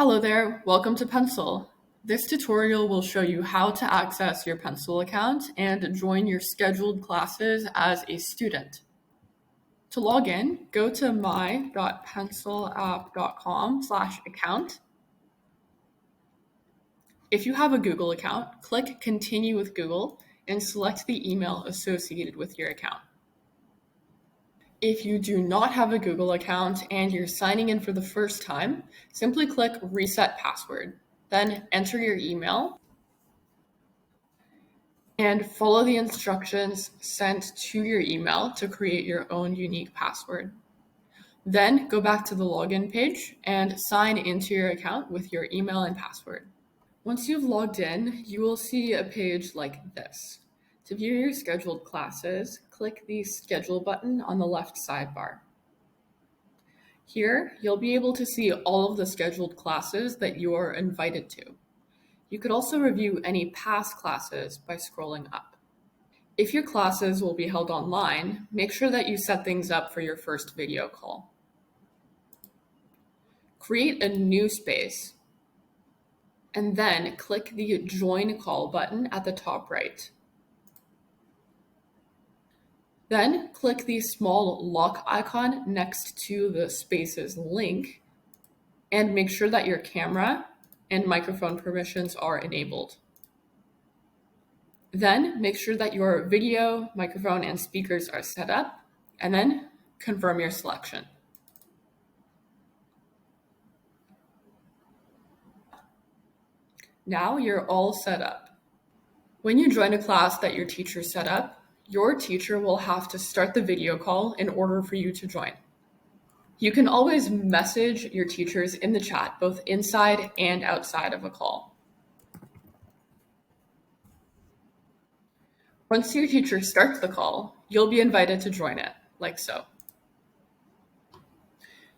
Hello there, welcome to Pencil. This tutorial will show you how to access your Pencil account and join your scheduled classes as a student. To log in, go to my.pencilapp.com/account. If you have a Google account, click Continue with Google and select the email associated with your account. If you do not have a Google account and you're signing in for the first time, simply click Reset Password. Then enter your email and follow the instructions sent to your email to create your own unique password. Then go back to the login page and sign into your account with your email and password. Once you've logged in, you will see a page like this. To view your scheduled classes, click the Schedule button on the left sidebar. Here, you'll be able to see all of the scheduled classes that you are invited to. You could also review any past classes by scrolling up. If your classes will be held online, make sure that you set things up for your first video call. Create a new space, and then click the Join Call button at the top right. Then click the small lock icon next to the Spaces link and make sure that your camera and microphone permissions are enabled. Then make sure that your video, microphone, and speakers are set up, and then confirm your selection. Now you're all set up. When you join a class that your teacher set up, your teacher will have to start the video call in order for you to join. You can always message your teachers in the chat, both inside and outside of a call. Once your teacher starts the call, you'll be invited to join it, like so.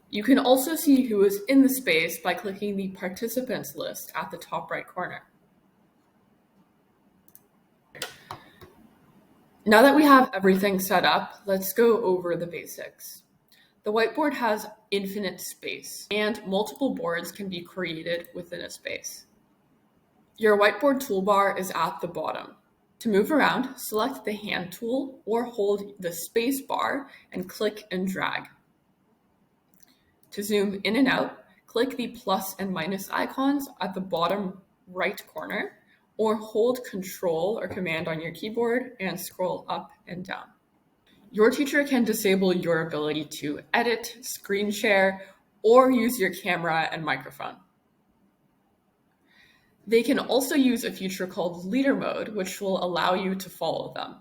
You can also see who is in the space by clicking the participants list at the top right corner. Now that we have everything set up, let's go over the basics. The whiteboard has infinite space, and multiple boards can be created within a space. Your whiteboard toolbar is at the bottom. To move around, select the hand tool or hold the space bar and click and drag. To zoom in and out, click the plus and minus icons at the bottom right corner, or hold Control or Command on your keyboard and scroll up and down. Your teacher can disable your ability to edit, screen share, or use your camera and microphone. They can also use a feature called Leader Mode, which will allow you to follow them.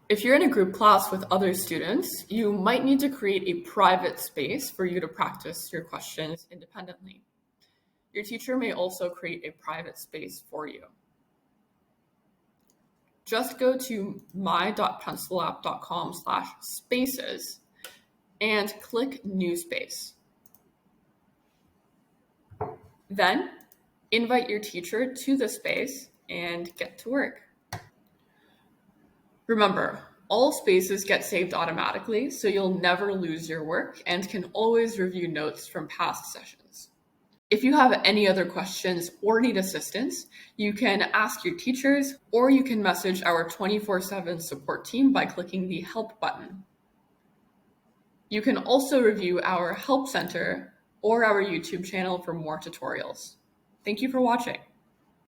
If you're in a group class with other students, you might need to create a private space for you to practice your questions independently. Your teacher may also create a private space for you. Just go to my.pencilapp.com/spaces and click New Space. Then invite your teacher to the space and get to work. Remember, all spaces get saved automatically, so you'll never lose your work and can always review notes from past sessions. If you have any other questions or need assistance, you can ask your teachers, or you can message our 24/7 support team by clicking the Help button. You can also review our Help Center or our YouTube channel for more tutorials. Thank you for watching.